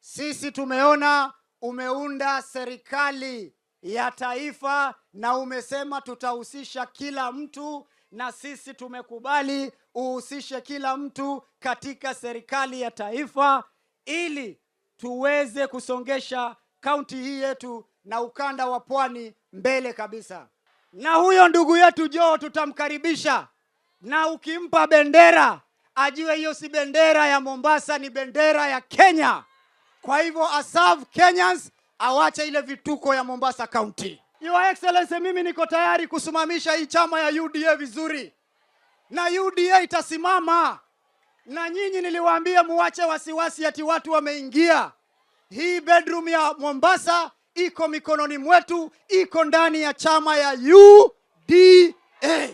Sisi tumeona umeunda serikali ya taifa na umesema tutahusisha kila mtu, na sisi tumekubali uhusishe kila mtu katika serikali ya taifa ili tuweze kusongesha kaunti hii yetu na ukanda wa Pwani mbele kabisa. Na huyo ndugu yetu Joe tutamkaribisha, na ukimpa bendera ajue hiyo si bendera ya Mombasa, ni bendera ya Kenya. Kwa hivyo aserve Kenyans, awache ile vituko ya Mombasa County. Your Excellency, mimi niko tayari kusimamisha hii chama ya UDA vizuri, na UDA itasimama. Na nyinyi niliwaambia muache wasiwasi ati watu wameingia. Hii bedroom ya Mombasa iko mikononi mwetu, iko ndani ya chama ya UDA.